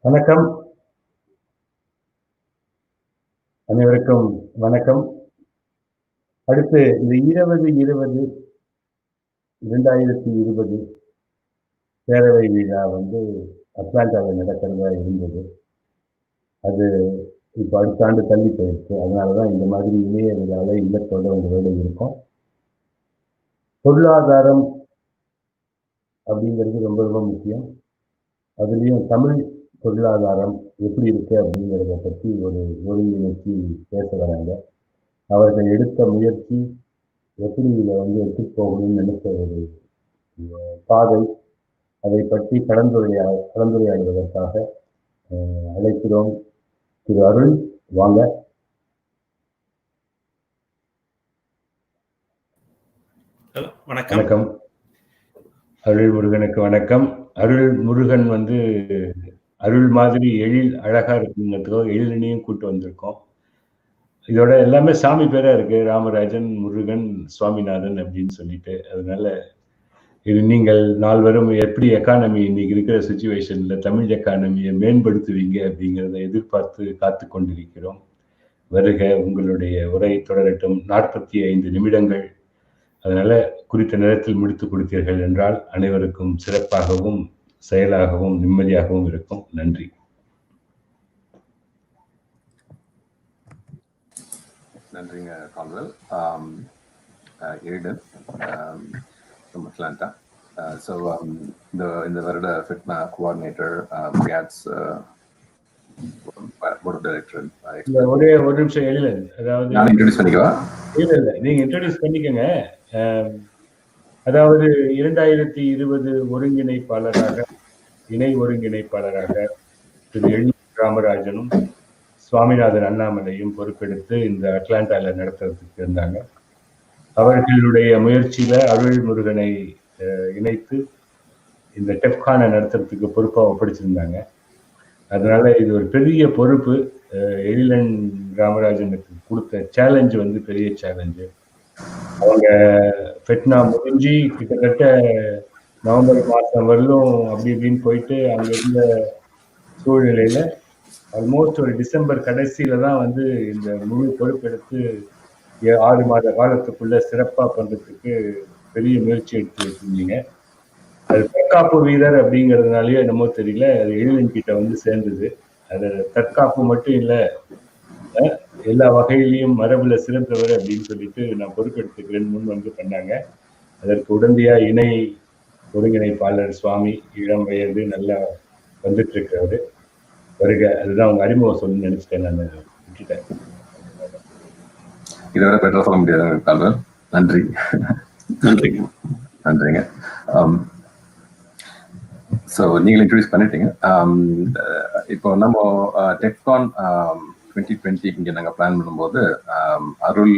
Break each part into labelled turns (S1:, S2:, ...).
S1: வணக்கம். அனைவருக்கும் வணக்கம். அடுத்து இந்த 2020 பேரவை விழா அட்லாண்டாவில் நடக்கிறதா இருந்தது. அது இப்போ அடுத்த ஆண்டு தள்ளி போயிடுச்சு. அதனாலதான் இந்த மாதிரி இணைய விழாவில் இல்லத்தோட உங்களோட இருக்கும். பொருளாதாரம் அப்படிங்கிறது ரொம்ப ரொம்ப முக்கியம். அதுலேயும் தமிழ் பொருளாதாரம் எப்படி இருக்கு அப்படிங்கிறத பற்றி ஒரு ஒருங்கிணைச்சி பேச வராங்க. அவர்கள் எடுத்த முயற்சி எப்படி இதை எடுத்துட்டு போகணும்னு நினைச்ச ஒரு பாதை, அதை பற்றி கலந்துரையாடுவதற்காக அழைக்கிறோம் திரு அருள். வாங்க.
S2: வணக்கம்.
S1: அருள் முருகனுக்கு வணக்கம். அருள் முருகன் அருள் மாதிரி எழில் அழகா இருக்குங்கிறதுக்கோ எழிலனையும் கூட்டு வந்திருக்கோம். இதோட எல்லாமே சாமி பேரா இருக்கு, ராமராஜன், முருகன், சுவாமிநாதன் அப்படின்னு சொல்லிட்டு. அதனால இது நீங்கள் நால்வரும் எப்படி எக்கானமி இன்னைக்கு இருக்கிற சுச்சுவேஷன்ல தமிழ் எக்கானமியை மேம்படுத்துவீங்க அப்படிங்கிறத எதிர்பார்த்து காத்து கொண்டிருக்கிறோம். வருக, உங்களுடைய உரை தொடரட்டும். 45 நிமிடங்கள். அதனால குறித்த நேரத்தில் முடித்து கொடுத்தீர்கள் என்றால் அனைவருக்கும் சிறப்பாகவும் செயலாகவும் நிம்மதியாகவும் இருக்கும். நன்றி.
S3: நன்றிங்க கால்வெல். Aiden from Atlanta. இந்த வருட FeTNA coordinator, GATS board of director.
S1: ஒரே ஒரு நிமிஷம் எழிலன், அதாவது
S3: நான் இன்ட்ரோடியூஸ் பண்ணிக்கவா?
S1: இல்ல நீங்க இன்ட்ரோடியூஸ் பண்ணிக்கங்க. அதாவது 2020 ஒருங்கிணைப்பாளராக, இணை ஒருங்கிணைப்பாளராக திரு எழில் ராமராஜனும் சுவாமிநாதன் அண்ணாமலையும் பொறுப்பெடுத்து இந்த அட்லாண்டால நடத்துறதுக்கு இருந்தாங்க. அவர்களுடைய முயற்சியில அருள் முருகனை இணைத்து இந்த டெஃப்கானை நடத்துறதுக்கு பொறுப்பாக ஒப்படைச்சிருந்தாங்க. அதனால இது ஒரு பெரிய பொறுப்பு. எழிலன் ராமராஜனுக்கு கொடுத்த சேலஞ்சு பெரிய சேலஞ்சு. அவங்க FeTNA முடிஞ்சு கிட்டத்தட்ட நவம்பர் மாதம் வரலும் அப்படி இப்படின்னு போயிட்டு அங்க இருந்த சூழ்நிலையில ஆல்மோஸ்ட் ஒரு டிசம்பர் கடைசியில தான் இந்த முழு பொறுப்பெடுத்து 6 மாத காலத்துக்குள்ள சிறப்பா பண்றதுக்கு பெரிய முயற்சி எடுத்து வச்சிருந்தீங்க. அது தற்காப்பு வீரர் அப்படிங்கிறதுனாலயோ என்னமோ தெரியல, அது எழிலன் கிட்ட சேர்ந்தது. அது தற்காப்பு மட்டும் இல்லை, எல்லா வகையிலையும் மரபுல சிறந்தவர் அப்படின்னு சொல்லிட்டு நான் பொறுப்பெடுத்துக்கிறேன் முன் பண்ணாங்க. அதற்கு உடனடியா இணை ஒருங்கிணைப்பாளர் சுவாமி, இளம் வயது, நல்லா வந்துட்டு இருக்கிறவரு. வருக. அதுதான் உங்க அறிமுகம் சொல்லணும்னு நினைச்சிட்டேன், நான் விட்டுட்டேன்.
S3: இதை விட பெட்டரா சொல்ல முடியாது கால்வெல். நன்றிங்க. ஸோ நீங்கள் இன்ட்ரோடியூஸ் பண்ணிட்டீங்க. இப்போ நம்ம டெஃப்கான் 2020 இங்கே நாங்கள் பிளான் பண்ணும்போது அருள்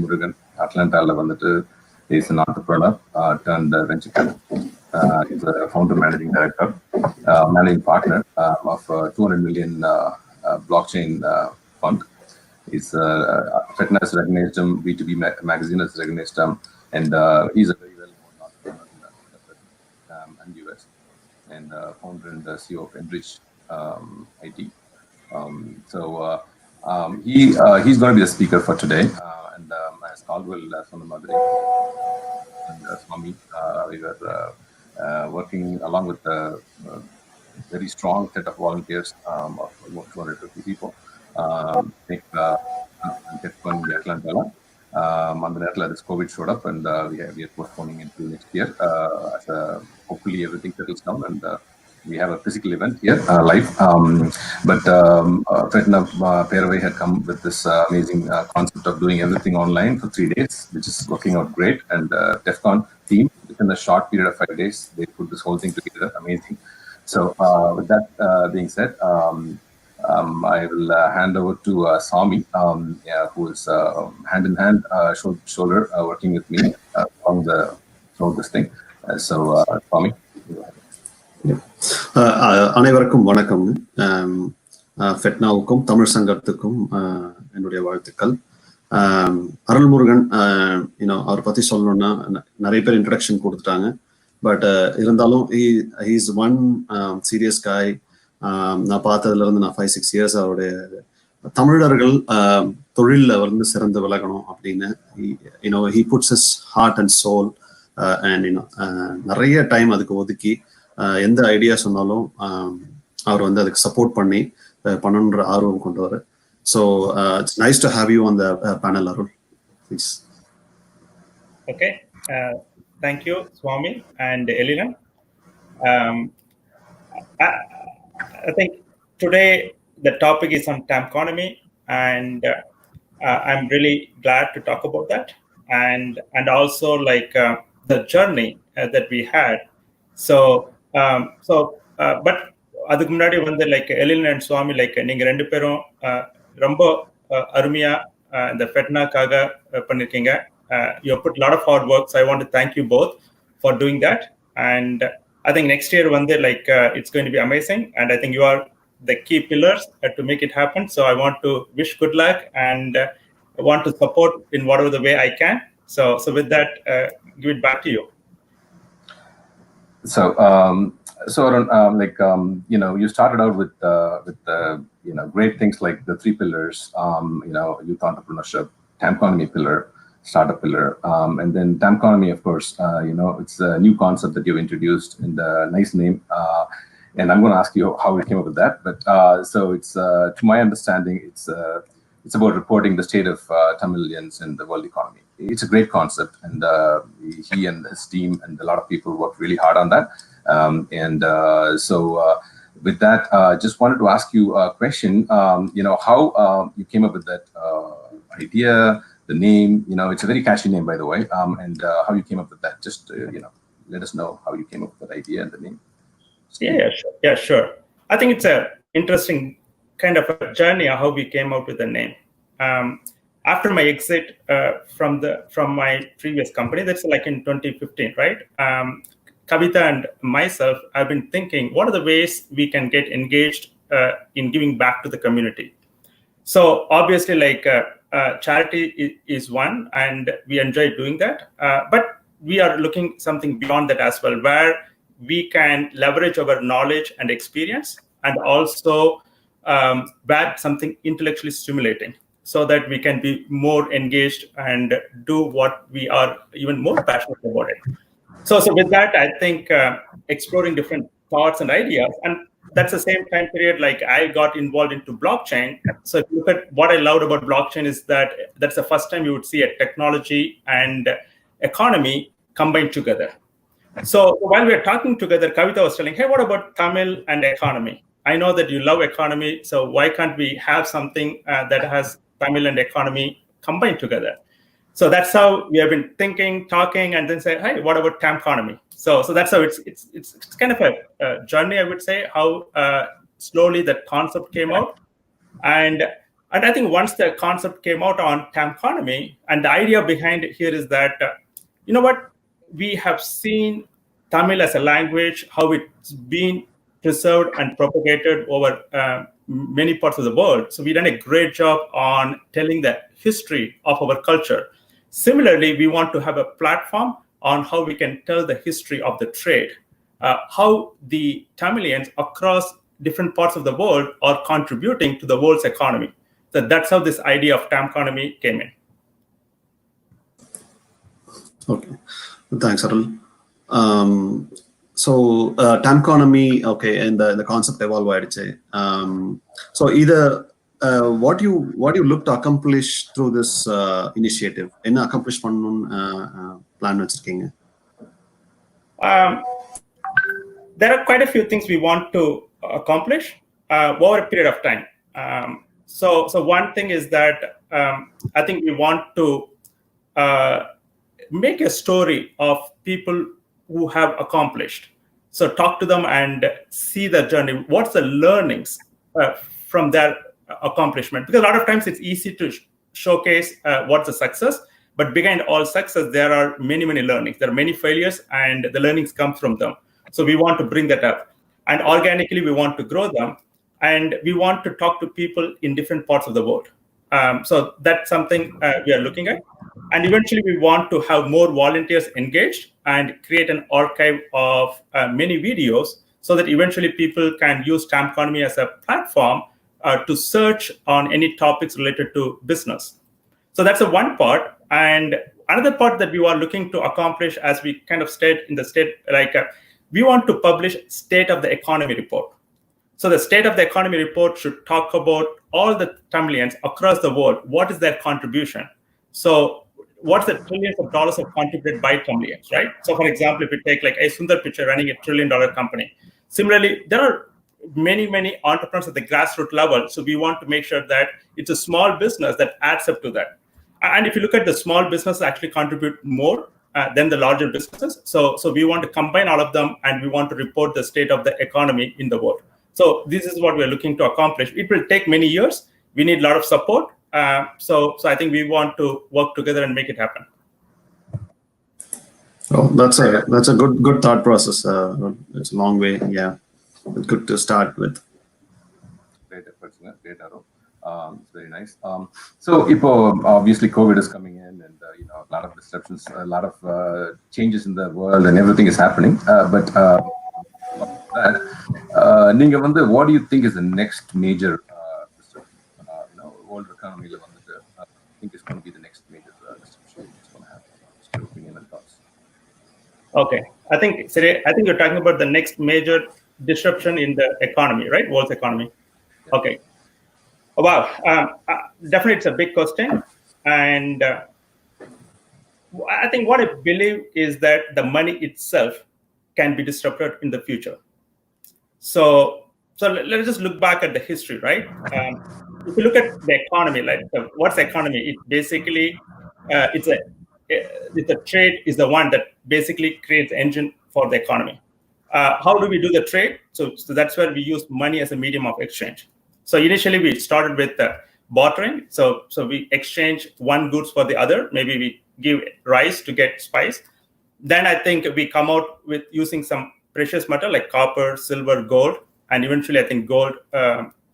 S3: முருகன் அட்லாண்டாவில் is an entrepreneur turned venture capital. He's a founder, managing director, managing partner of 200 million blockchain fund. FeTNA has recognized him, B2B magazine has recognized him, and he's a very well-known entrepreneur in the US, and founder and CEO of Enrich IT. He's going to be the speaker for today, and as Caldwell from the Madrid and Swami, we were working along with a very strong set of volunteers of about 250 people. TEF Atlanta. On the net, this COVID showed up, and we are postponing into next year. Hopefully, everything settles down, and we have a physical event here live. But FeTNA Peravai had come with this amazing concept of doing everything online for 3 days, which is working out great. And TEFCON team, within a short period of 5 days, they put this whole thing together. Amazing. So with that being said, I will hand over to Swami, who is hand in hand, shoulder, working with me on this thing. So Swami.
S2: அனைவருக்கும் வணக்கம். FeTNAவுக்கும் தமிழ் சங்கத்துக்கும் என்னுடைய வாழ்த்துக்கள். அருள்முருகன், அவர் பத்தி சொல்லணும்னா நிறைய பேர் introduction கொடுத்துட்டாங்க. But இருந்தாலும் he is one serious guy நான் பார்த்ததுல இருந்து நான் 5-6 இயர்ஸ் அவருடைய தமிழர்கள் தொழிலில் வந்து சிறந்து விளக்கணும் அப்படின்னு he puts his heart and soul and நிறைய டைம் அதுக்கு ஒதுக்கி எந்த ஐடியா சொன்னாலும் அவர் வந்து அதுக்கு சப்போர்ட் பண்ணி பண்ணணுன்ற ஆர்வம் கொண்டவர். So it's nice to have you on the panel, Arul. Please.
S4: Okay. Thank you, Swami and Elena. I think today the topic is on Tamconomy, and I'm really glad to talk about that, and also like the journey that we had. But அதுக்கு முன்னாடி வந்து like எலின் and Swami like நீங்க ரெண்டு பேரும் ரொம்ப அருமையா இந்த FeTNAக்காக பண்ணிருக்கீங்க. You have put a lot of hard work, so I want to thank you both for doing that. And I think next year வந்து like it's going to be amazing, and I think you are the key pillars to make it happen. So I want to wish good luck and want to support in whatever the way I can. So with that, give it back to you.
S3: So you started out with great things like the 3 pillars, youth entrepreneurship, Tamconomy pillar, startup pillar, and then Tamconomy, of course, it's a new concept that you've introduced in the nice name, and I'm going to ask you how we came up with that. But so it's to my understanding, it's about reporting the state of Tamilians in the world economy. It's a great concept, and he and his team and a lot of people worked really hard on that. With that, just wanted to ask you a question. How you came up with that idea, the name. It's a very catchy name, by the way. And how you came up with that? Just let us know how you came up with that idea and the name.
S4: Yeah, sure. I think it's a interesting kind of a journey of how we came out with the name. After my exit from my previous company, that's like in 2015, right? Kavita and myself have been thinking, what are the ways we can get engaged in giving back to the community? So obviously, like charity is one, and we enjoy doing that. But we are looking something beyond that as well, where we can leverage our knowledge and experience, and also add something intellectually stimulating, so that we can be more engaged and do what we are even more passionate about it. So with that, I think exploring different thoughts and ideas, and that's the same time period like I got involved into blockchain. So if you look at what I loved about blockchain is that that's the first time you would see a technology and economy combined together. So while we were talking together, Kavita was telling, hey, what about Tamil and economy? I know that you love economy, so why can't we have something that has Tamil and economy combined together? So that's how we have been thinking, talking, and then say, hey, what about Tamconomy? So that's how it's kind of a journey, I would say, how slowly that concept came out. And I think once the concept came out on Tamconomy, and the idea behind it here is that, we have seen Tamil as a language, how it's been preserved and propagated over many parts of the world. So we've done a great job on telling the history of our culture. Similarly, we want to have a platform on how we can tell the history of the trade, how the Tamilians across different parts of the world are contributing to the world's economy. So that's how this idea of Tamconomy came in.
S2: Okay, thanks, Arul. So Tamconomy, okay, and the concept evolve ஆயிடுச்சு. So either what you look to accomplish through this initiative, என்ன accomplish பண்ணனும்னு plan வச்சிருக்கீங்க?
S4: There are quite a few things we want to accomplish over a period of time. So one thing is that I think we want to make a story of people who have accomplished. So talk to them and see the journey. What's the learnings from their accomplishment? Because a lot of times it's easy to showcase what's the success, but behind all success, there are many, many learnings. There are many failures, and the learnings come from them. So we want to bring that up. And organically, we want to grow them. And we want to talk to people in different parts of the world. So that's something we are looking at. And eventually, we want to have more volunteers engaged and create an archive of many videos so that eventually people can use Tamconomy as a platform to search on any topics related to business. So that's the one part. And another part that we are looking to accomplish, as we kind of state in the state, we want to publish state of the economy report. So the state of the economy report should talk about all the Tamilians across the world. What is their contribution? So what's the trillions of dollars have contributed by Tamilians, right? So for example, if you take like a Sundar Pichai running $1 trillion company. Similarly, there are many entrepreneurs at the grassroots level. So we want to make sure that it's a small business that adds up to that. And if you look at the small businesses actually contribute more than the larger businesses. So we want to combine all of them, and we want to report the state of the economy in the world. So this is what we're looking to accomplish. It will take many years. We need a lot of support. So I think we want to work together and make it happen.
S2: Oh, that's a good thought process. It's a long way. Yeah, it's good to start with.
S3: Great efforts, great arrow. It's very nice. So, obviously, COVID is coming in, and a lot of disruptions, a lot of changes in the world, and everything is happening. But what do you think is the next major world economy? I think is going to be the next major disruption that's going to happen. Just your opinion and thoughts.
S4: Okay, I think you're talking about the next major disruption in the economy, right? World's economy. Yeah. Okay. Wow, definitely it's a big question, and I think what I believe is that the money itself can be disrupted in the future. So let's just look back at the history, right? If you look at the economy, what's the economy? It basically it's a trade is the one that basically creates the engine for the economy. How do we do the trade? So that's where we use money as a medium of exchange. So initially we started with bartering. So we exchange one goods for the other. Maybe we give rice to get spice. Then I think we come out with using some precious metal like copper, silver, gold, and eventually I think gold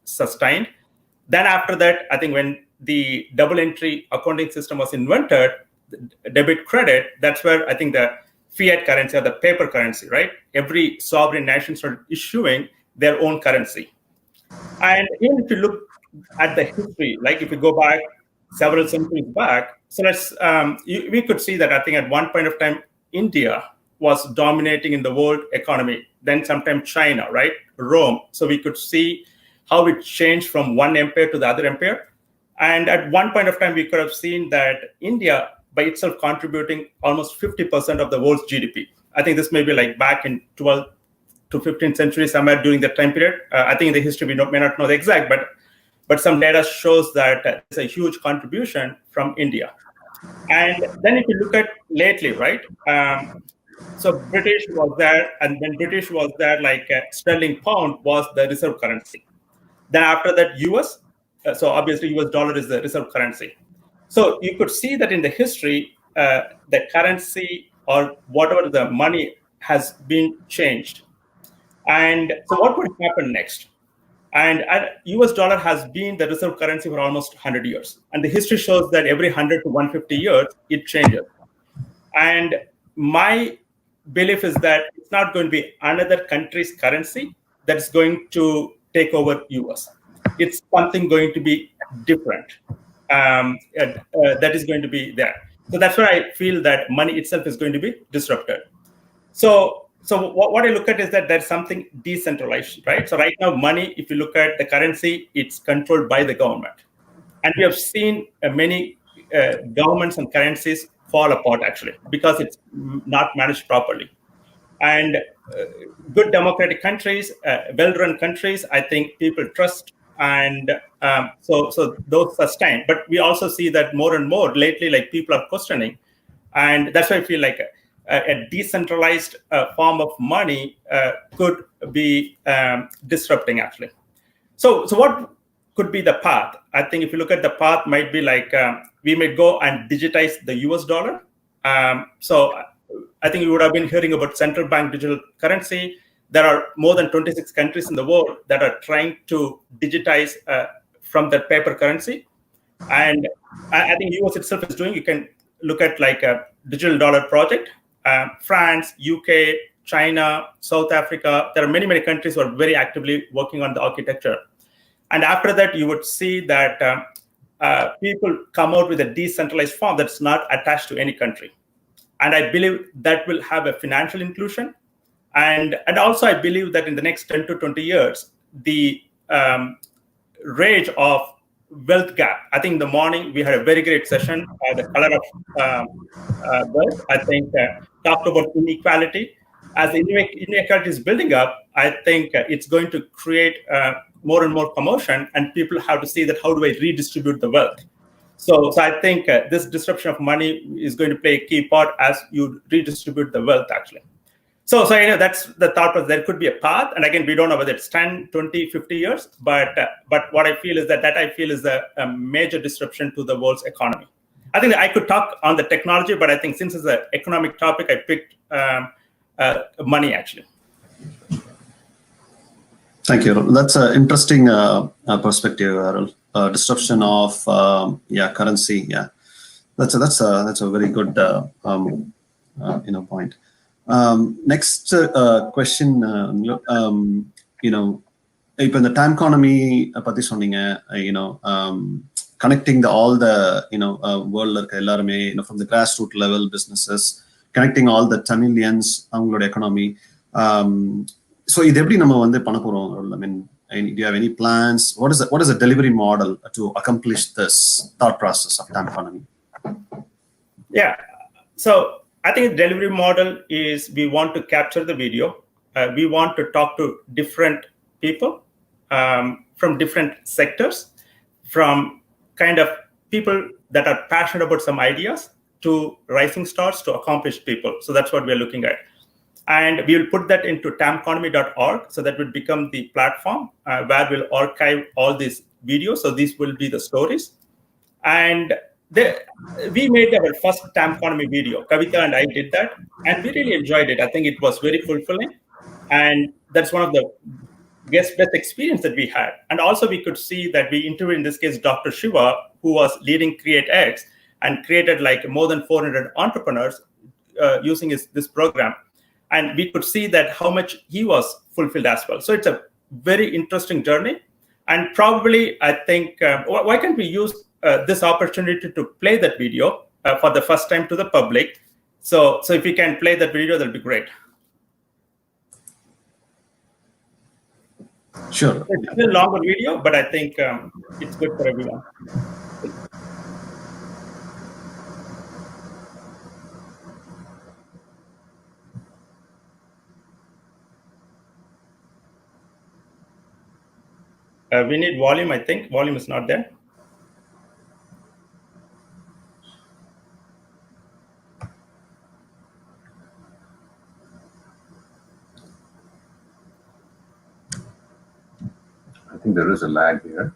S4: sustained. Then after that, I think when the double entry accounting system was invented, debit credit, that's where I think the fiat currency or the paper currency, right? Every sovereign nation started issuing their own currency. And even if you look at the history, like if you go back several centuries back, so we could see that I think at one point of time, India was dominating in the world economy. Then sometime China, right? Rome. So we could see how it changed from one empire to the other empire. And at one point of time, we could have seen that India by itself contributing almost 50% of the world's GDP. I think this may be like back in 12th to 15th century, somewhere during that time period. I think in the history, we may not know the exact, but some data shows that it's a huge contribution from India. And then if you look at lately, right? So British was there, and when British was there, like sterling pound was the reserve currency. Then after that, US, so obviously US dollar is the reserve currency. So you could see that in the history, the currency or whatever the money has been changed. And so what would happen next? And US dollar has been the reserve currency for almost 100 years. And the history shows that every 100 to 150 years, it changes. And my belief is that it's not going to be another country's currency that is going to take over US. It's something going to be different that is going to be there. So that's why I feel that money itself is going to be disrupted. So what I look at is that there's something decentralized, right? So right now, money, if you look at the currency, it's controlled by the government. And we have seen many governments and currencies fall apart, actually, because it's not managed properly. And good democratic countries, well-run countries, I think people trust, and so those sustain. But we also see that more and more lately, like people are questioning. And that's why I feel like a decentralized form of money could be disrupting, actually. So what could be the path? I think if you look at the path, might be like we may go and digitize the US dollar. So I think you would have been hearing about central bank digital currency. There are more than 26 countries in the world that are trying to digitize from that paper currency. And I think US itself is doing, you can look at like a digital dollar project. France, UK, China, South Africa. There are many, many countries who are very actively working on the architecture. And after that, you would see that people come out with a decentralized form that's not attached to any country. And I believe that will have a financial inclusion. And also, I believe that in the next 10 to 20 years, the rage of wealth gap. I think in the morning we had a very great session, the color of wealth. I think talked about inequality. As inequality is building up, I think it's going to create more and more commotion, and people have to see that how do I redistribute the wealth. So I think this disruption of money is going to play a key part as you redistribute the wealth, actually. So that's the thought was there could be a path. And again, we don't know whether it's 10, 20, 50 years. But what I feel is that I feel is a major disruption to the world's economy. I think that I could talk on the technology, but I think since it's an economic topic, I picked money, actually.
S2: Thank you. That's an interesting perspective, Arul. Disruption of currency. Yeah, that's a very good point. Next question. இப்போ இந்த Tamconomy பத்தி சொன்னீங்க. Connecting all the world இருக்க எல்லாருமே from the grassroots level businesses, connecting all the Tamilians அவங்களோட economy. So இது எப்படி நம்ம வந்து பண்ண போறோம்? I mean, do you have any plans? What is the delivery model to accomplish this thought process of Tamconomy?
S4: Yeah, so I think the delivery model is we want to capture the video. We want to talk to different people from different sectors, from kind of people that are passionate about some ideas to rising stars to accomplished people. So that's what we're looking at. And we will put that into tamconomy.org. So that will become the platform where we'll archive all these videos. So these will be the stories. And we made our first Tamconomy video. Kavita and I did that, and we really enjoyed it. I think it was very fulfilling, and that's one of the best experience that we had. And also, we could see that we interviewed, in this case, Dr. Shiva, who was leading CreateX and created like more than 400 entrepreneurs using this program. And we could see that how much he was fulfilled as well. So it's a very interesting journey. And probably, I think, why can't we use this opportunity to play that video for the first time to the public? So if we can play that video, that'll be great.
S2: Sure.
S4: It's a longer video, but I think it's good for everyone. We need volume, I think. Volume is not there.
S3: I think there is a lag here.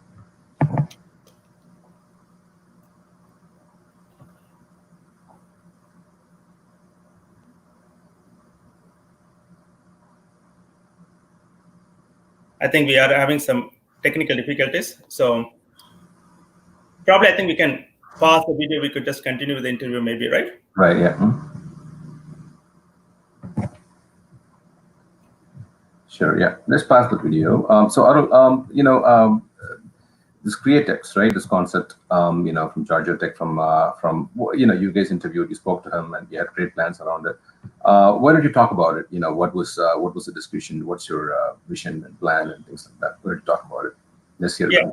S4: I think we are having some technical difficulties. So probably I think we can pause the video. We could just continue with the interview maybe, right?
S3: Right, yeah. Sure, yeah. Let's pass the video. So Arul, this CreateX, right? This concept, from Georgia Tech, from you guys interviewed, you spoke to him, and you had great plans around it. Why don't you talk about it? What was the discussion? What's your vision and plan and things like that? Why don't you talk about it? Let's hear it.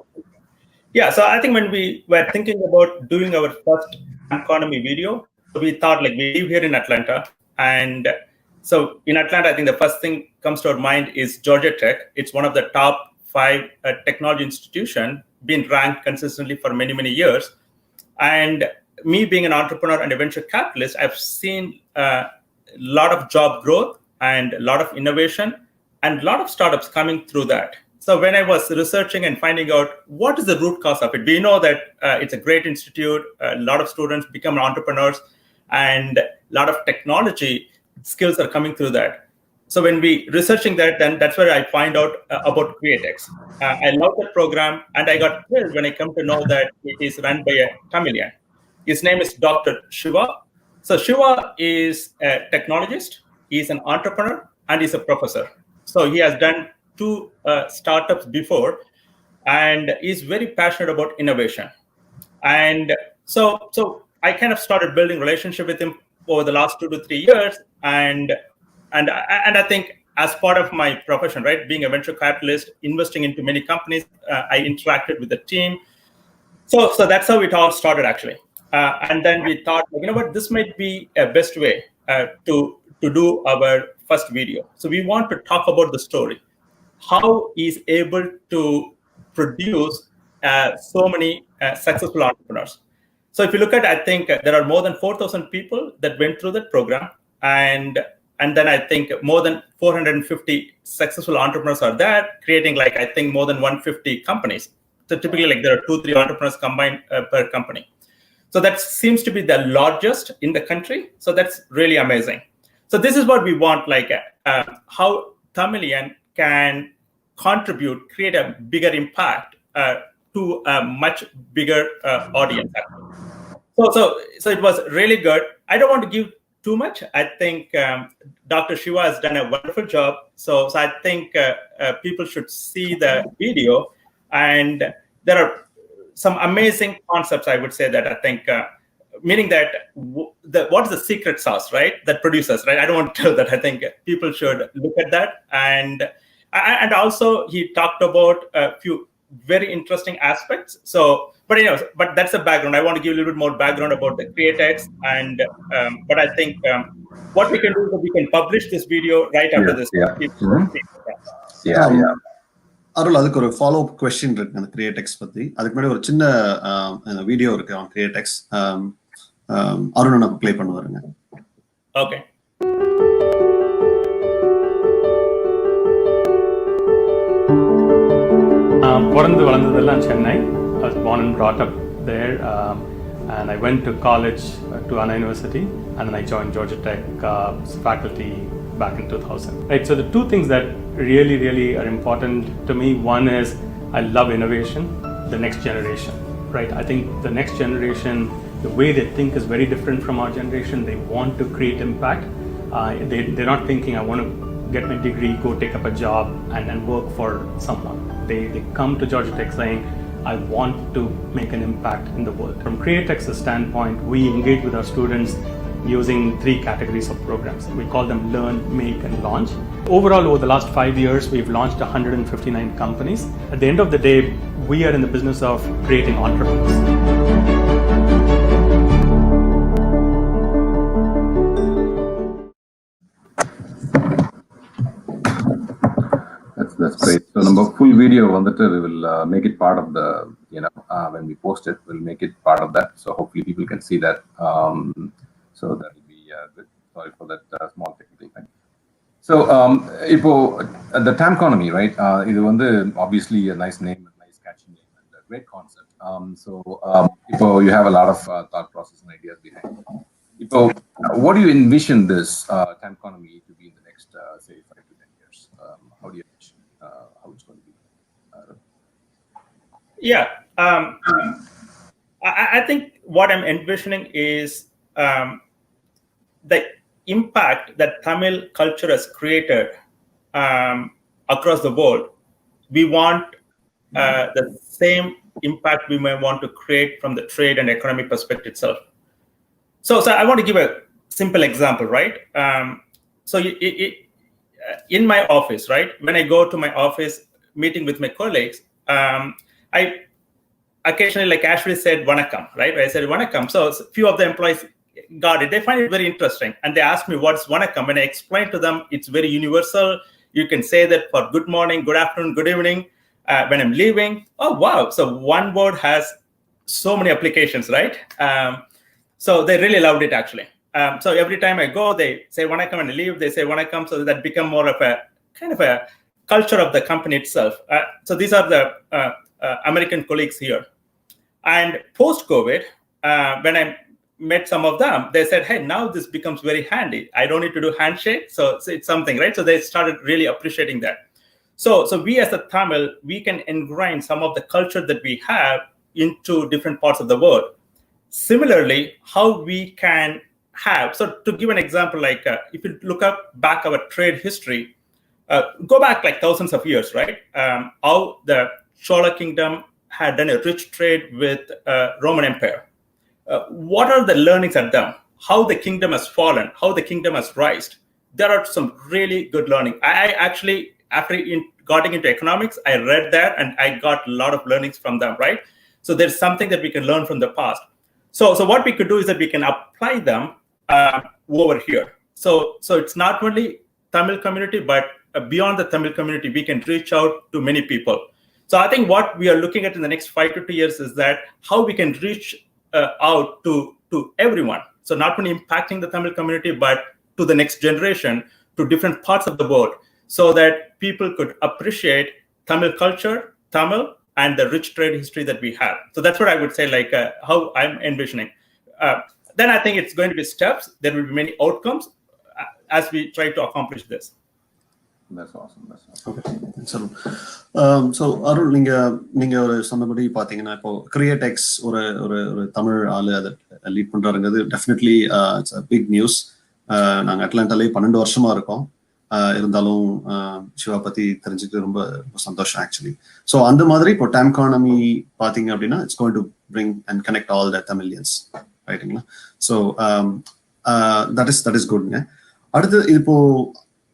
S4: Yeah. So I think when we were thinking about doing our first Tamconomy video, we thought like we live here in Atlanta, and so in Atlanta, I think the first thing comes to our mind is Georgia Tech. It's one of the top 5 technology institution, been ranked consistently for many, many years. And me being an entrepreneur and a venture capitalist, I've seen a lot of job growth and a lot of innovation and a lot of startups coming through that. So when I was researching and finding out what is the root cause of it, we know that it's a great institute, a lot of students become entrepreneurs, and a lot of technology skills are coming through that. So when we researching that, then that's where I find out about CreateX. I love the program, and I got thrilled when I come to know that it is run by a Tamilian. His name is Dr. Shiva. So Shiva is a technologist. He's an entrepreneur, and he's a professor. So he has done 2 startups before, and he's very passionate about innovation. And so I kind of started building relationship with him over the last 2 to 3 years, and I think as part of my profession, right, being a venture capitalist, investing into many companies, I interacted with the team. So that's how it all started, actually. And then we thought, you know what, this might be a best way to do our first video. So we want to talk about the story, how he's able to produce so many successful entrepreneurs. So if you look at, I think there are more than 4,000 people that went through that program, and then I think more than 450 successful entrepreneurs are there, creating like, I think, more than 150 companies. So typically, like, there are 2-3 entrepreneurs combined per company. So that seems to be the largest in the country. So that's really amazing. So this is what we want, like how Tamilian can contribute, create a bigger impact to a much bigger audience. So it was really good. I don't want to give too much. I think Dr. Shiva has done a wonderful job. So I think people should see the video, and there are some amazing concepts, I would say, that I think, meaning that what is the secret sauce, right, that produces, right? I don't want to tell that. I think people should look at that. And also he talked about a few very interesting aspects. So, but that's the background. I want to give a little bit more background about the CreateX. And but I think what we can do is we can publish this video right after this.
S3: Yeah.
S2: அருள், அதுக்கு ஒரு follow up question இருக்கு அந்த கிரியேடெக்ஸ் பத்தி. அதுக்கு முன்னாடி ஒரு சின்ன video இருக்கு அவன் கிரியேடெக்ஸ். அருண் நம்ம ப்ளே பண்ணுவாருங்க.
S4: ஓகே.
S5: பிறந்து வளர்ந்ததெல்லாம் Chennai. I was born and brought up there, and I went to college to Anna University, and then I joined Georgia Tech faculty back in 2000. Right, so the 2 things that really are important to me, one is I love innovation, the next generation, right? I think the next generation, the way they think is very different from our generation. They want to create impact. They're not thinking, I want to get my degree, go take up a job and work for someone. They come to Georgia Tech saying, I want to make an impact in the world. From CreateX's standpoint, we engage with our students using 3 categories of programs. We call them learn, make, and launch. Overall, over the last 5 years, we've launched 159 companies. At the end of the day, we are in the business of creating entrepreneurs.
S3: That's great. So number full video we will make it part of the, when we post it, we'll make it part of that. So hopefully people can see that. So that will be good. Sorry for that small technical thing. So the Tamconomy, right? It is obviously a nice name, a nice catchy name, and a great concept. You have a lot of thought process and ideas behind it. What do you envision this Tamconomy to be in the next, say, 5 to 10 years? How do you envision how it's going to be?
S4: Yeah, I think what I'm envisioning is the impact that Tamil culture has created across the world. We want the same impact we may want to create from the trade and economic perspective itself. So I want to give a simple example, right? So in my office, right, when I go to my office meeting with my colleagues, I occasionally casually said "Vanakkam," right? I said "Vanakkam." So a few of the employees got it. They find it very interesting, and they ask me what's Vanakkam. When I explain to them, it's very universal. You can say that for good morning, good afternoon, good evening. When I'm leaving, oh wow! So one word has so many applications, right? So they really loved it, actually. So every time I go, they say Vanakkam, and I leave, they say Vanakkam. So that become more of a kind of a culture of the company itself. So these are the American colleagues here. And post-COVID, when I met some of them, they said, hey, now this becomes very handy. I don't need to do handshake. So it's something, right? So they started really appreciating that. So we as a Tamil, we can ingrain some of the culture that we have into different parts of the world. Similarly, how we can have, so to give an example, like if you look back our trade history, go back like thousands of years, right? How the Chola kingdom had done a rich trade with Roman Empire. What are the learnings at them? How the kingdom has fallen, how the kingdom has risen. There are some really good learning. I actually, after getting into economics, I read that and I got a lot of learnings from them, right? So there's something that we can learn from the past. So what we could do is that we can apply them over here. So it's not only Tamil community, but beyond the Tamil community, we can reach out to many people. So I think what we are looking at in the next 5 to 2 years is that how we can reach out to everyone. So not only impacting the Tamil community, but to the next generation, to different parts of the world, so that people could appreciate Tamil culture, Tamil, and the rich trade history that we have. So that's what I would say, like how I'm envisioning. Then I think it's going to be steps. There will be many outcomes as we try to accomplish this.
S3: That's awesome. That's awesome.
S2: Okay. So Arul, நீங்க ஒரு சொன்னபடி பாத்தீங்கன்னா இப்போ CreateX ஒரு தமிழ் ஆளு அதை lead பண்றாருங்கிறது definitely it's a big news. நாங்க அட்லாண்டாலே 12 வருஷமா இருக்கோம். இருந்தாலும் சிவா பத்தி தெரிஞ்சுக்க ரொம்ப சந்தோஷம் ஆக்சுவலி. ஸோ அந்த மாதிரி இப்போ Tamconomy பாத்தீங்க அப்படின்னா it's going to bring and connect all the Tamilians, ரைட்டுங்களா? ஸோ தட் இஸ் குட்ங்க. அடுத்து இப்போ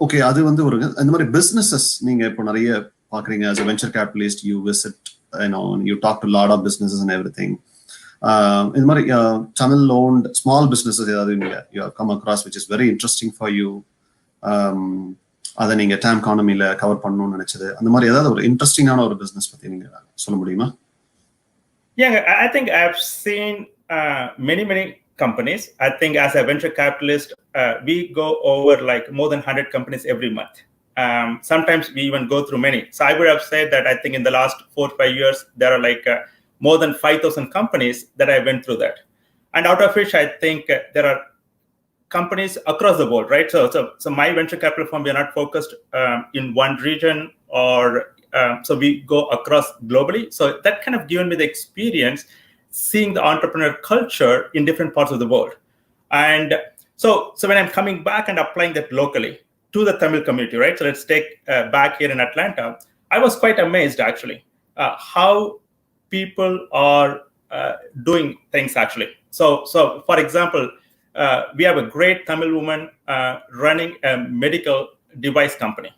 S2: ஓகே, அது வந்து ஒரு இந்த மாதிரி பிசினஸஸ் நீங்க இப்போ நிறைய பாக்குறீங்க. as a venture capitalist you visit, you talk to a lot of businesses and everything. இந்த மாதிரி Tamil owned small businesses ஏதாவது you have come across which is very interesting for you, அதை நீங்க Tamconomyல கவர் பண்ணணும்னு நினைச்சது, அந்த மாதிரி ஏதாவது ஒரு இன்ட்ரெஸ்டிங்கான ஒரு பிசினஸ் பத்தி நீங்க சொல்ல முடியுமா?
S4: Yeah, I think I've seen many companies. I think as a venture capitalist, we go over like more than 100 companies every month. Sometimes we even go through many. So I would have said that I think in the last 4 or 5 years, there are like more than 5,000 companies that I went through that. And out of which I think there are companies across the world, right? So my venture capital firm, we are not focused in one region, or so we go across globally. So that kind of given me the experience seeing the entrepreneur culture in different parts of the world. And so when I'm coming back and applying that locally to the Tamil community, right? So let's take back here in Atlanta, I was quite amazed actually how people are doing things actually. So for example, we have a great Tamil woman running a medical device company.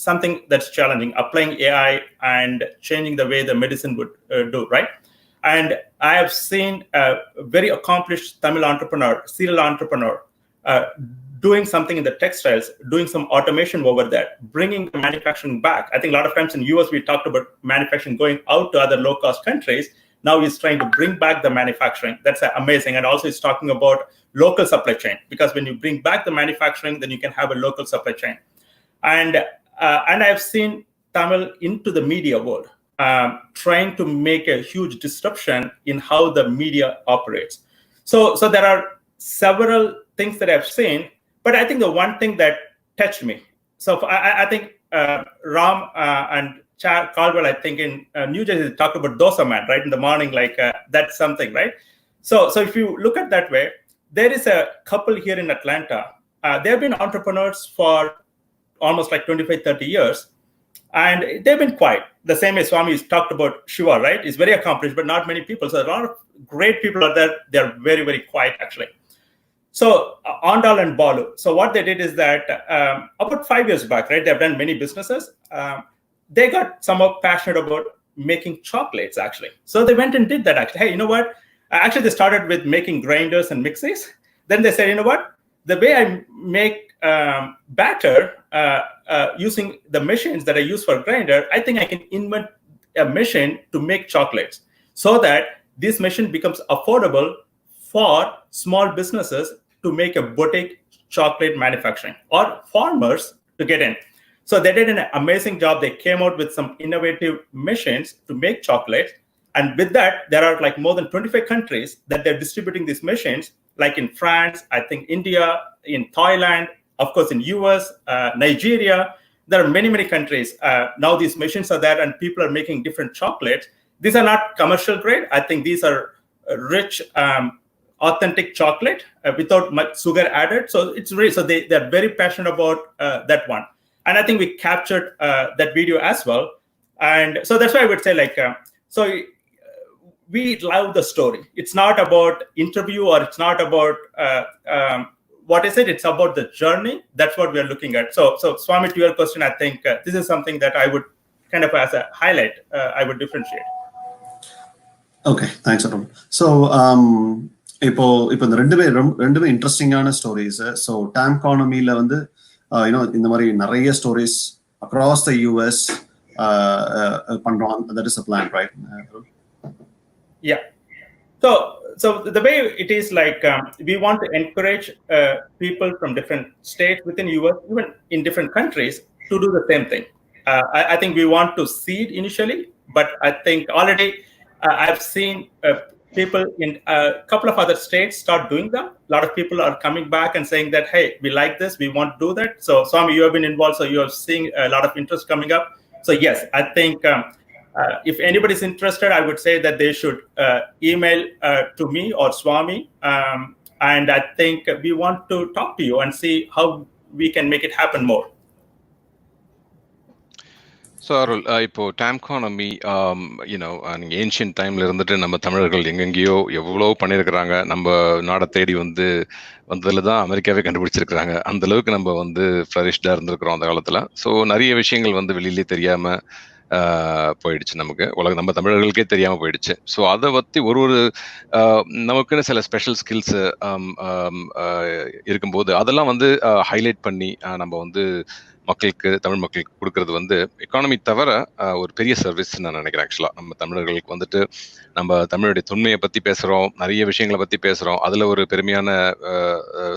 S4: Something that's challenging, applying AI and changing the way the medicine would do, right? And I have seen a very accomplished Tamil entrepreneur, serial entrepreneur, doing something in the textiles, doing some automation over there, bringing the manufacturing back. I think a lot of times in US, we talked about manufacturing going out to other low-cost countries. Now he's trying to bring back the manufacturing. That's amazing. And also he's talking about local supply chain, because when you bring back the manufacturing, then you can have a local supply chain. And I've seen Tamil into the media world, trying to make a huge disruption in how the media operates. So there are several things that I've seen, but I think the one thing that touched me. So I think Ram and Chad Caldwell, I think in New Jersey, they talked about dosa man, right? In the morning, like that's something, right? So if you look at that way, there is a couple here in Atlanta. They've been entrepreneurs for almost like 25, 30 years. And they've been quiet. The same as Swami talked about Shiva, right? He's very accomplished, but not many people. So a lot of great people are there. They're very, very quiet, actually. So Andal and Balu. So what they did is that about 5 years back, right? They've done many businesses. They got somewhat passionate about making chocolates, actually. So they went and did that, actually. Hey, you know what? Actually, they started with making grinders and mixies. Then they said, you know what? The way I make batter using the machines that I use for grinder, I think I can invent a machine to make chocolates, so that this machine becomes affordable for small businesses to make a boutique chocolate manufacturing, or farmers to get in. So they did an amazing job. They came out with some innovative machines to make chocolates. And with that, there are like more than 25 countries that they're distributing these machines, like in France, I think India, in Thailand, of course, in US, Nigeria. There are many countries. Now these machines are there and people are making different chocolates. These are not commercial grade. I think these are rich authentic chocolate without much sugar added. So it's really, so they're very passionate about that one. And I think we captured that video as well. And so that's why I would say like, we love the story. It's not about interview, or it's not about what is it? It's about the journey. That's what we are looking at. So Swami, to your question, I think this is something that I would kind of, as a highlight, I would differentiate.
S2: Okay, thanks, Arun. So இப்போ இந்த ரெண்டுமே இன்ட்ரெஸ்டிங்கான stories. So Tamconomy-ல வந்து இந்த மாதிரி நிறைய stories across the US பண்றோம். That is a plan, right?
S4: Yeah. So the way it is like, we want to encourage people from different states within US, even in different countries, to do the same thing. I think we want to seed initially, but I think already I've seen people in a couple of other states start doing them. A lot of people are coming back and saying that, hey, we like this, we want to do that. So Swami, you have been involved, so you are seeing a lot of interest coming up. So yes, I think if anybody's interested, I would say that they should email to me or Swami, and I think we want to talk to you and see how we can make it happen more.
S6: So Arul, இப்போ Tamconomy நீங்கள் ancient டைம்ல இருந்துட்டு நம்ம தமிழர்கள் எங்கெங்கேயோ எவ்வளோ பண்ணியிருக்கிறாங்க. நம்ம நாடை தேடி வந்ததில் தான் அமெரிக்காவே கண்டுபிடிச்சிருக்கிறாங்க. அந்த அளவுக்கு நம்ம ஃப்ளரிஷ்டாக இருந்திருக்கிறோம் அந்த காலத்தில். ஸோ நிறைய விஷயங்கள் வெளியிலே தெரியாமல் போயிடுச்சு, நமக்கு நம்ம தமிழர்களுக்கே தெரியாமல் போயிடுச்சு. ஸோ அதை பற்றி ஒரு நமக்குன்னு சில ஸ்பெஷல் ஸ்கில்ஸ் இருக்கும்போது அதெல்லாம் ஹைலைட் பண்ணி நம்ம மக்களுக்கு, தமிழ் மக்களுக்கு கொடுக்கறது எக்கானமி தவிர ஒரு பெரிய சர்வீஸ் நான் நினைக்கிறேன். ஆக்சுவலாக நம்ம தமிழர்களுக்கு நம்ம தமிழுடைய தொன்மையை பற்றி பேசுகிறோம், நிறைய விஷயங்களை பற்றி பேசுகிறோம். அதில் ஒரு பெருமையான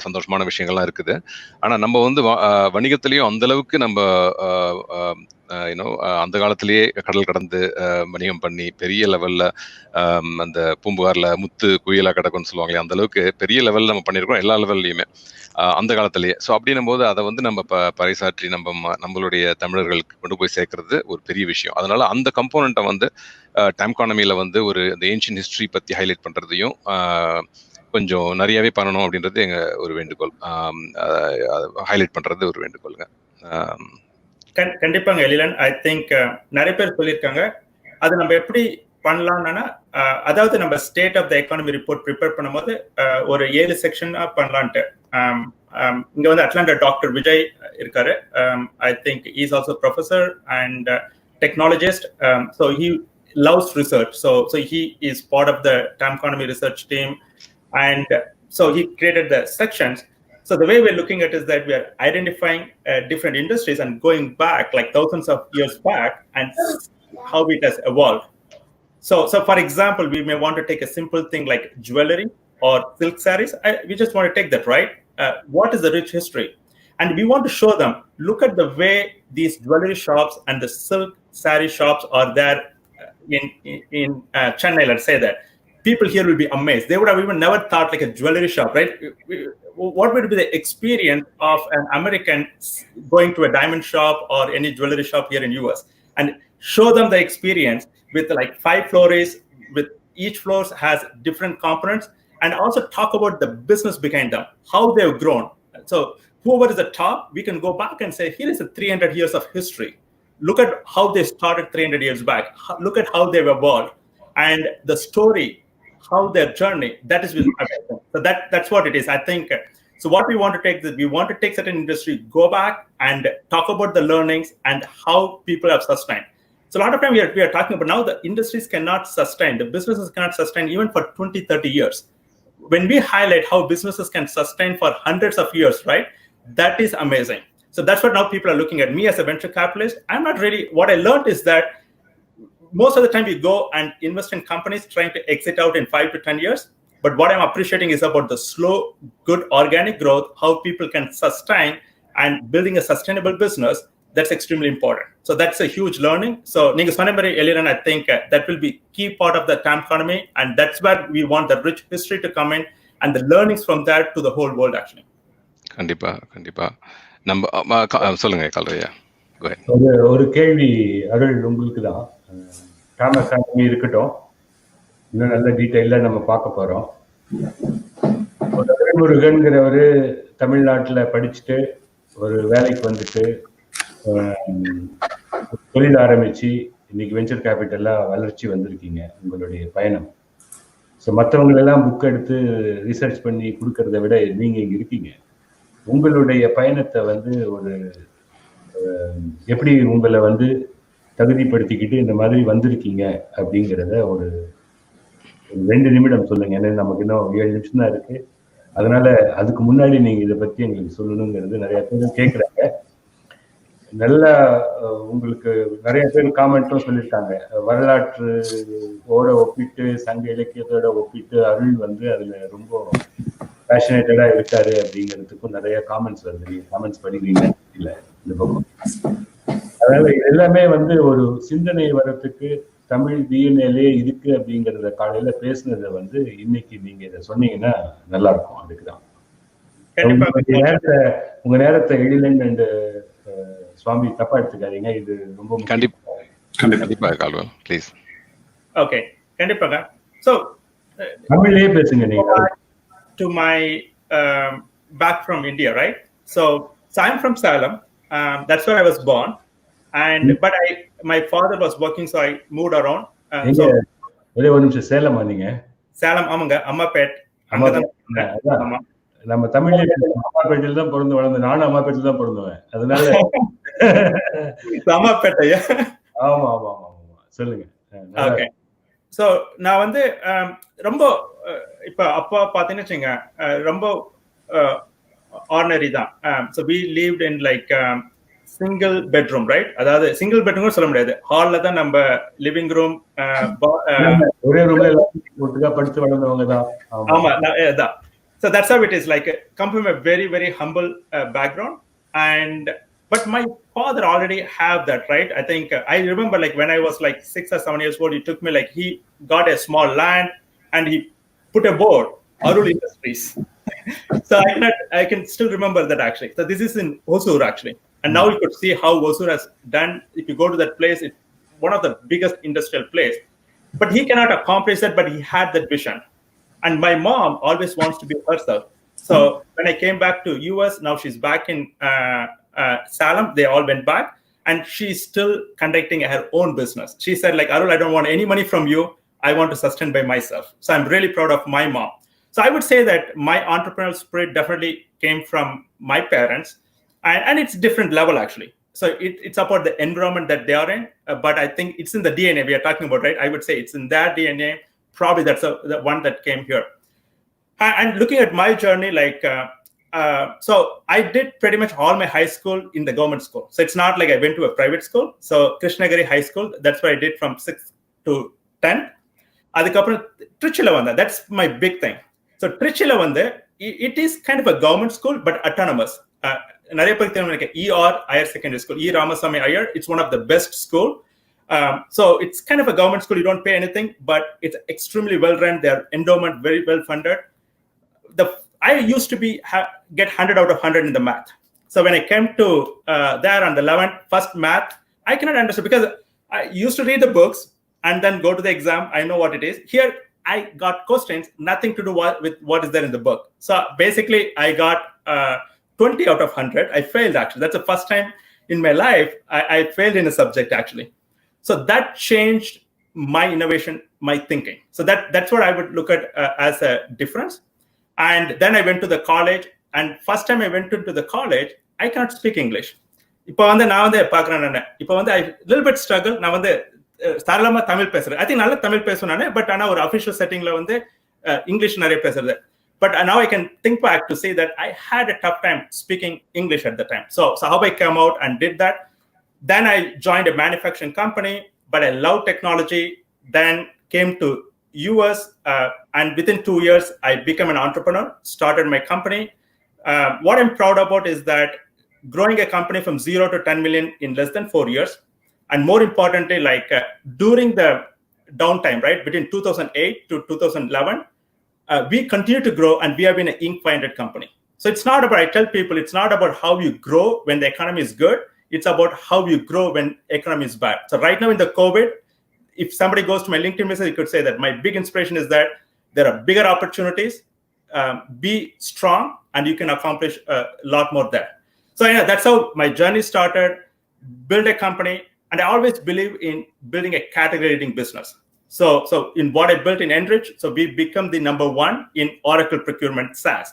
S6: சந்தோஷமான விஷயங்கள்லாம் இருக்குது. ஆனால் நம்ம வணிகத்திலையும் அந்தளவுக்கு நம்ம அந்த காலத்திலேயே கடல் கடந்து வணிகம் பண்ணி பெரிய லெவலில் அந்த பூம்புகாரில் முத்து குயிலா கிடக்கும்னு சொல்லுவாங்களே, அந்த அளவுக்கு பெரிய லெவலில் நம்ம பண்ணியிருக்கோம், எல்லா லெவல்லையுமே அந்த காலத்திலேயே. ஸோ அப்படின்னும் போது அதை நம்ம பறைசாற்றி நம்மளுடைய தமிழர்களுக்கு கொண்டு போய் சேர்க்கறது ஒரு பெரிய விஷயம். அதனால அந்த கம்போனண்ட்டை Tamconomy-ல ஒரு அந்த ஏன்ஷியன்ட் ஹிஸ்டரி பற்றி ஹைலைட் பண்ணுறதையும் கொஞ்சம் நிறையாவே பண்ணணும் அப்படின்றது ஒரு வேண்டுகோள். ஹைலைட் பண்ணுறது ஒரு வேண்டுகோளுங்க.
S4: கண்டிப்பாங்க எழிலன். ஐ திங்க் நிறைய பேர் சொல்லியிருக்காங்க. அது நம்ம எப்படி பண்ணலாம்னா, அதாவது நம்ம state of the economy report prepare பண்ணும்போது ஒரு 7 செக்ஷனா பண்ணலான்ட்டு. இங்க அட்லாண்டா டாக்டர் விஜய் இருக்காரு. I think is also professor and technologist. So he loves research. So he is part of the Tamconomy research team, and so he created the sections. So the way we're looking at it is that we are identifying different industries and going back like thousands of years back and how it has evolved. So for example, we may want to take a simple thing like jewelry or silk sarees. We just want to take that, right? What is the rich history? And we want to show them, look at the way these jewelry shops and the silk saree shops are there in Chennai, let's say that. People here will be amazed. They would have even never thought like a jewelry shop, right? What would be the experience of an American going to a diamond shop or any jewelry shop here in US? And show them the experience with like 5 floors, with each floor has different components, and also talk about the business behind them, how they've grown. So whoever is the top, we can go back and say, here is a 300 years of history. Look at how they started 300 years back. Look at how they've evolved. And the story, how their journey, that is with amazing. So that's what it is. I think, so what we want to take is we want to take certain industry, go back and talk about the learnings and how people have sustained. So a lot of time we are talking about now the industries cannot sustain, the businesses cannot sustain even for 20, 30 years. When we highlight how businesses can sustain for hundreds of years, right? That is amazing. So that's what now people are looking at. Me as a venture capitalist, I'm not really, what I learned is that most of the time we go and invest in companies trying to exit out in 5 to 10 years. But what I'm appreciating is about the slow, good organic growth, how people can sustain and building a sustainable business. That's extremely important. So that's a huge learning. So Ninga Swanamari Eliran, I think that will be key part of the Tamconomy, and that's where we want the rich history to come in and the learnings from that to the whole world actually.
S6: கண்டிப்பா நம்ம சொல்லுங்க காலையா.
S1: ஒரு கேள்வி அருள் உங்களுக்கு தான். Tamconomy இருக்கட்டும், இன்னும் நல்ல டீட்டெயிலாக நம்ம பார்க்க போகிறோம். வேல்முருகன்கிறவரு தமிழ்நாட்டுல படிச்சுட்டு ஒரு வேலைக்கு வந்துட்டு தொழில் ஆரம்பிச்சு இன்னைக்கு வெஞ்சர் கேபிட்டலா வளர்ச்சி வந்திருக்கீங்க உங்களுடைய பயணம். ஸோ மற்றவங்களெல்லாம் புக் எடுத்து ரிசர்ச் பண்ணி கொடுக்கறத விட நீங்க இங்க இருக்கீங்க. உங்களுடைய பயணத்தை வந்து ஒரு எப்படி உங்களை வந்து தகுதிப்படுத்திக்கிட்டு இந்த மாதிரி வந்திருக்கீங்க அப்படிங்கிறத ஒரு 2 நிமிடம் சொல்லுங்க. ஏன்னா நமக்கு இன்னும் 7 நிமிஷம் தான் இருக்கு. அதனால அதுக்கு முன்னாடி நீங்க இதை பத்தி எங்களுக்கு சொல்லணுங்கிறது நிறைய பேர் கேட்குறாங்க. நல்லா உங்களுக்கு நிறைய பேர் காமெண்ட்டும் சொல்லியிருக்காங்க. வரலாற்றோட ஒப்பிட்டு சங்க இலக்கியத்தோட ஒப்பிட்டு அருள் வந்து அதுல ரொம்ப பேஷனேட்டடா இருக்காரு அப்படிங்கிறதுக்கும் நிறைய காமெண்ட்ஸ் வருது. நீங்க காமெண்ட்ஸ் படிக்கிறீங்க இல்ல இந்த பக்கம். அதனால எல்லாமே வந்து ஒரு சிந்தனை வரத்துக்கு தமிழ் டிஎன்ஏலே இருக்கு அப்படிங்கிறத காலையில பேசுனதை வந்து இன்னைக்கு நீங்க இதை சொன்னீங்கன்னா நல்லா இருக்கும். அதுக்குதான் உங்க நேரத்தை எழிலன் சுவாமி தப்பா எடுத்துக்காதீங்க. இது ரொம்ப
S6: கண்டிப்பா கால்வல் ப்ளீஸ்.
S4: ஓகே, கண்டிப்பாக. சோ
S1: தமிழ்லயே பேசுங்க நீங்க.
S4: To my back from India, right? So I'm from Salem. That's where I was born. And but my father was working, so I moved around.
S1: So ஒரே ஒரு நிமிஷம், சேலமா நீங்க?
S4: சேலம், ஆமாங்க, அம்மாபேட்.
S1: நம்ம தமிழ்ல அம்மாபேட்டில் தான் பிறந்து வளர்ந்து. நானும் அம்மாபேட்டில் தான் பிறந்தவன். அதனால
S4: அம்மாபேட்டையா?
S1: ஆமா ஆமா ஆமா ஆமா, சொல்லுங்க.
S4: ஓகே. சோ நான் வந்து ரொம்ப இப்ப அப்பா பாத்தீங்கன்னு வச்சுங்க, ரொம்ப ஆர்டினரி தான். So we lived in like single bedroom, right? அதாவது சிங்கிள் பெட்ரூம் சொல்ல முடியாது, ஹால்ல தான் நம்ம லிவிங் ரூம்,
S1: ஒரே ரூம்ல ஒட்டுக்கா படிச்சு வளர்ந்தவங்க தான்.
S4: ஆமா, அதான். So that's how it is. Like, come from a very, very humble background, but my father already have that, right? I think I remember, like, when I was like 6 or 7 years old, he took me, like, he got a small land and he put a board, Arul Industries. So I can still remember that, actually. So this is in Hosur, actually, and now you could see how Hosur has done. If you go to that place, it's one of the biggest industrial place. But he cannot accomplish that, but he had that vision. And my mom always wants to be herself. So when I came back to US, now she's back in Salem. They all went back, and she's still conducting her own business. She said, like, Arul, I don't want any money from you. I want to sustain by myself. So I'm really proud of my mom. So I would say that my entrepreneurial spirit definitely came from my parents, and it's different level, actually. So it's about the environment that they are in, but I think it's in the DNA we are talking about, right? I would say it's in their DNA. Probably that's the one that came here. And looking at my journey, like, so I did pretty much all my high school in the government school. So it's not like I went to a private school. So Krishnagiri High School, that's what I did from 6th to 10th. Adukapra Trichyla vanda, that's my big thing. So Trichyla vanda, it is kind of a government school but autonomous. Nariya பேருக்கு தெரியும், ER higher secondary school, E Ramasamy Iyer, it's one of the best school. So it's kind of a government school. You don't pay anything, but it's extremely well run. Their endowment very well funded. I used to get 100 out of 100 in the math. So when I came to there on the 11th, first math, I cannot understand, because I used to read the books and then go to the exam. I know what it is. Here I got questions, nothing to do with what is there in the book. So basically I got 20 out of 100. I failed, actually. That's the first time in my life I failed in a subject, actually. So that changed my innovation, my thinking. So that's what I would look at as a difference. And then I went to the college, and first time I went into the college, I cannot speak English. இப்போ வந்து நான் வந்து பார்க்குறேன், நான் இப்போ வந்து I little bit struggle. நான் வந்து சரளமாக தமிழ் பேசுகிறேன். I think நல்ல தமிழ் பேசுவேன் நான், பட் ஆனால் ஒரு அஃபிஷியல் செட்டிங்கில் வந்து இங்கிலீஷ் நிறைய பேசுறது. But now I can think back to say that I had a tough time speaking English at the time. So how I came out and did that. Then I joined a manufacturing company, but I love technology. Then came to US, and within 2 years, I became an entrepreneur, started my company. What I'm proud about is that growing a company from 0 to 10 million in less than 4 years. And more importantly, like during the downtime, right, between 2008 to 2011, we continue to grow, and we have been an Inc. 500 company. So it's not about, I tell people, it's not about how you grow when the economy is good. It's about how you grow when economy is bad. So right now in the COVID, if somebody goes to my LinkedIn message, you could say that my big inspiration is that there are bigger opportunities be strong and you can accomplish a lot more there. So yeah, that's how my journey started. Build a company, and I always believe in building a category-leading business. So in what I built in Enrich, so we become the #1 in Oracle procurement SaaS.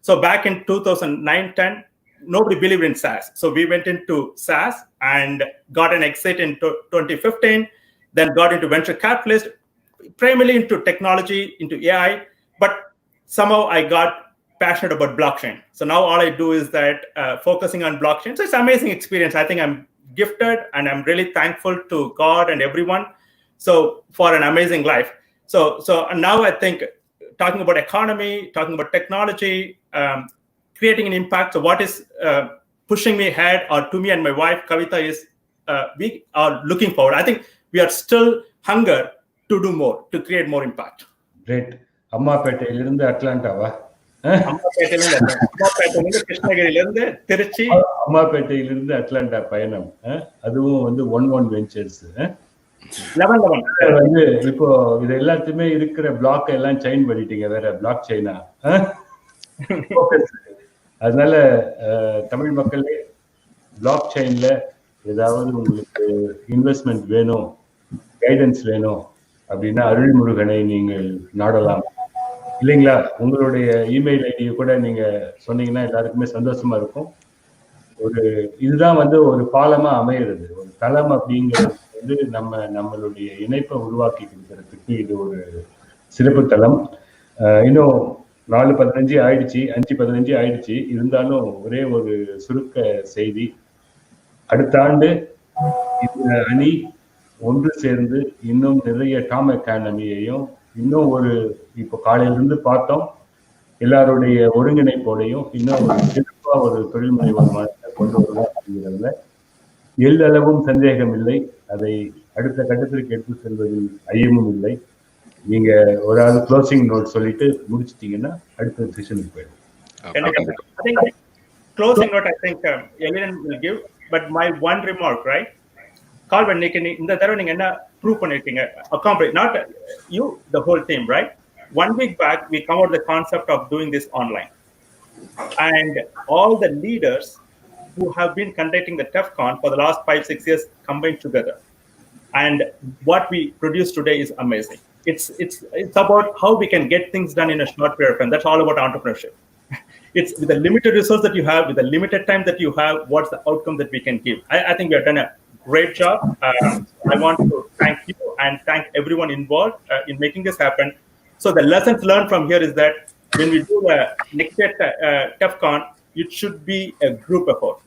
S4: So back in 2009-10, nobody believed in SaaS. So we went into SaaS and got an exit in 2015, then got into venture capitalist, primarily into technology, into AI, but somehow I got passionate about blockchain. So now all I do is that focusing on blockchain. So it's an amazing experience. I think I'm gifted and I'm really thankful to God and everyone. So for an amazing life. So now I think talking about economy, talking about technology, creating an impact. So what is pushing me ahead, or to me and my wife, Kavita, is we are looking forward. I think we are still hunger to do more, to create more impact.
S1: Great. அம்மாப்பேட்டையிலிருந்து அட்லாண்டாவா?
S4: கிருஷ்ணகிரியிலிருந்து திருச்சி,
S1: அம்மாப்பேட்டையிலிருந்து Atlanta பயணம். அதுவும் வந்து 11 ventures.
S4: 11
S1: வந்து இப்போ இது எல்லாத்தையுமே இருக்கிற பிளாக் எல்லாம் செயின் பண்ணிட்டீங்க, வேற பிளாக் செயினா? அதனால தமிழ் மக்களே, பிளாக் செயின்ல ஏதாவது உங்களுக்கு இன்வெஸ்ட்மெண்ட் வேணும், கைடன்ஸ் வேணும் அப்படின்னா அருள்முருகனை நீங்கள் நாடலாம், இல்லைங்களா? உங்களுடைய இமெயில் ஐடியை கூட நீங்க சொன்னீங்கன்னா எல்லாருக்குமே சந்தோஷமா இருக்கும். ஒரு இதுதான் வந்து ஒரு பாலமா அமையிறது. ஒரு தளம் அப்படிங்கிறது வந்து நம்மளுடைய இணைப்பை உருவாக்கி கொடுக்கறதுக்கு இது ஒரு சிறப்பு தளம். இன்னும் 4:15 ஆயிடுச்சு, 5:15 ஆயிடுச்சு. இருந்தாலும் ஒரே ஒரு சுருக்க செய்தி, அடுத்த ஆண்டு இந்த அணி ஒன்று சேர்ந்து இன்னும் நிறைய டாமகானமியையும், இன்னும் ஒரு இப்போ காலையிலிருந்து பார்த்தோம் எல்லாருடைய ஒருங்கிணைப்போடையும் இன்னும் ஒரு சிறப்பா ஒரு தொழில் முனைவோர் கொண்டு வருவோம் அப்படிங்கிறதுல எல்லளவும் சந்தேகம் இல்லை. அதை அடுத்த கட்டத்திற்கு எடுத்து செல்வதில் ஐயமும் இல்லை. நீங்க ஒரு ஆள் க்ளோசிங் நோட் சொல்லிட்டு முடிச்சிட்டீங்கன்னா அடுத்த செஷனுக்கு போயிடும்.
S4: I think closing note, I think Elian will give, but my one remark, right? Calvin, இந்த தடவை நீங்க என்ன ப்ரூவ் பண்ணிருக்கீங்க, accomplish, not you, the whole team, right? 1 week back, we come out with the concept of doing this online. And all the leaders who have been conducting the TEFCon for the last 5-6 years combined together. And what we produce today is amazing. It's about how we can get things done in a short period of time. That's all about entrepreneurship. It's with the limited resource that you have, with the limited time that you have, what's the outcome that we can give. I think we have done a great job. I want to thank you and thank everyone involved in making this happen. So the lessons learned from here is that when we do the next year TEFCon, it should be a group effort.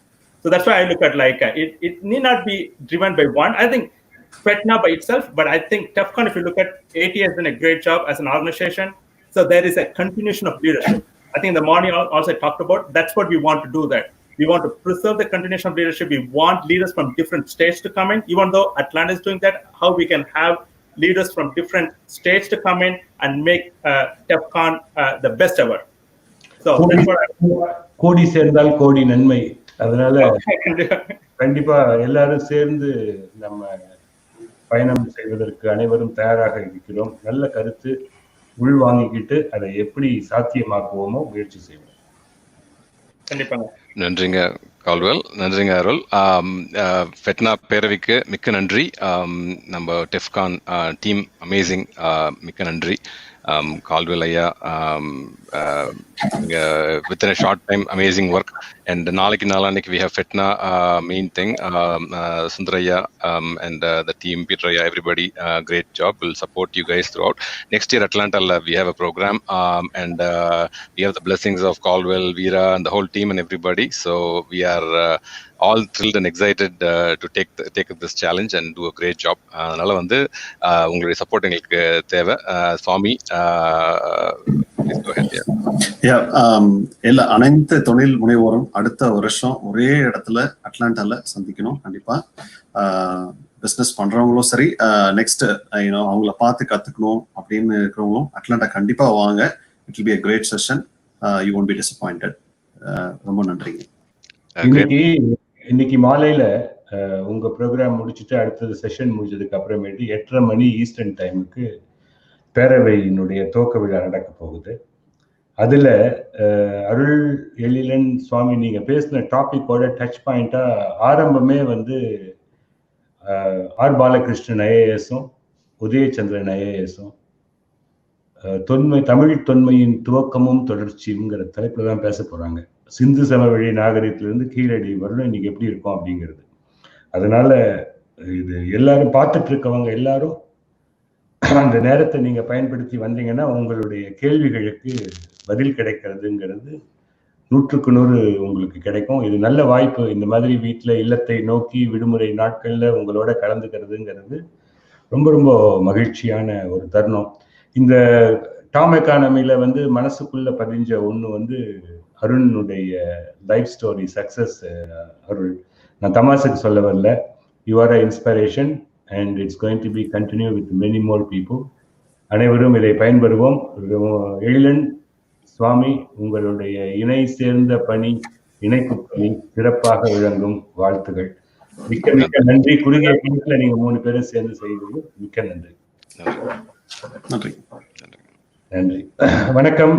S4: So that's why I look at like it need not be driven by one. I think FeTNA by itself, but I think TEFCon, if you look at AT, has done a great job as an organization. So there is a continuation of leadership. I think in the morning also I talked about, that's what we want to do, that we want to preserve the continuation of leadership. We want leaders from different states to come in, even though Atlanta is doing that, how we can have leaders from different states to come in and make TEFCon the best ever. So
S1: கோடி சேர்ந்தால் கோடி நன்மை. அதனால கண்டிப்பா எல்லாரும் சேர்ந்து நம்ம பயணம் செய்வதற்கு அனைவரும் தயாராக இருக்கிறோம். நல்ல கருத்து உள் வாங்கிக்கிட்டு அதை எப்படி சாத்தியமாக்குவோமோ முயற்சி செய்வோம்.
S4: கண்டிப்பாங்க.
S6: நன்றிங்க கால்வெல், நன்றிங்க அருள். FeTNA பேரவைக்கு மிக்க நன்றி. நம்ம டெஃப்கான் டீம் அமேசிங், மிக்க நன்றி. கால்வெல் ஐயா, within a short time, amazing work. And நாளைக்கு we have FeTNA main thing. Sundaraya and the team, Peter, everybody, great job. We'll support you guys throughout. Next year, Atlanta, we have a program, and we have the blessings of Caldwell, Veera, and the whole team and everybody. So we are all thrilled and excited to take up this challenge and do a great job. அதனால வந்து உங்களுடைய support எங்களுக்கு தேவை. சுவாமி,
S2: எல்லா அனைத்து தொழில் முனைவோரும் அடுத்த வருஷம் ஒரே இடத்துல அட்லாண்டால சந்திக்கணும். கண்டிப்பா பிசினஸ் பண்றவங்களும் சரி, நெக்ஸ்ட் அவங்கள பார்த்து கத்துக்கணும் அப்படின்னு இருக்கிறவங்களும் அட்லாண்டா கண்டிப்பா வாங்க. It will be a great session. You won't be disappointed. ரொம்ப நன்றிங்க.
S1: இன்னைக்கு மாலையில உங்க ப்ரோக்ராம் முடிச்சுட்டு அடுத்தது செஷன் முடிச்சதுக்கு அப்புறமேட்டு 8:30 மணி ஈஸ்டர்ன் டைமுக்கு பேரவையினுடைய துவக்க விழா நடக்க போகுது. அதுல அருள் எழிலன் சுவாமி நீங்க பேசின டாபிக்கோட டச் பாயிண்டா ஆரம்பமே வந்து ஆர் பாலகிருஷ்ணன் ஐஏஎஸும் உதயச்சந்திரன் ஐஏஎஸும் தமிழ் தொன்மையின் துவக்கமும் தொடர்ச்சிங்கிற தலைப்புல தான் பேச போறாங்க. சிந்து சமவெளி நாகரிகத்திலிருந்து கீழடி வரணும் இன்னைக்கு எப்படி இருக்கும் அப்படிங்கிறது. அதனால இது எல்லாரும் பார்த்துட்டு இருக்கவங்க எல்லாரும் அந்த நேரத்தை நீங்க பயன்படுத்தி வந்தீங்கன்னா உங்களுடைய கேள்விகளுக்கு பதில் கிடைக்கிறதுங்கிறது 100% உங்களுக்கு கிடைக்கும். இது நல்ல வாய்ப்பு. இந்த மாதிரி வீட்டில் இல்லத்தை நோக்கி விடுமுறை நாட்கள்ல உங்களோட கலந்துக்கிறதுங்கிறது ரொம்ப ரொம்ப மகிழ்ச்சியான ஒரு தருணம். இந்த டாமெக்கானமில வந்து மனசுக்குள்ள பதிஞ்ச ஒண்ணு வந்து அருணுடைய லைஃப் ஸ்டோரி சக்சஸ். அருள், நான் தமாசுக்கு சொல்ல வரல. You are a inspiration and it's going to be continue with many more people. அனைவரும் இதை பயன்பெறுவோம். எழிலன் சுவாமி, உங்களுடைய இணை சேர்ந்த பணி, இணைப்பு பணி சிறப்பாக விளங்கும். வாழ்த்துகள். மிக்க மிக்க நன்றி. குறுகிய காலத்துல நீங்க 3 பேரும் சேர்ந்து செய்தது மிக்க நன்றி.
S2: நன்றி.
S1: நன்றி. வணக்கம்.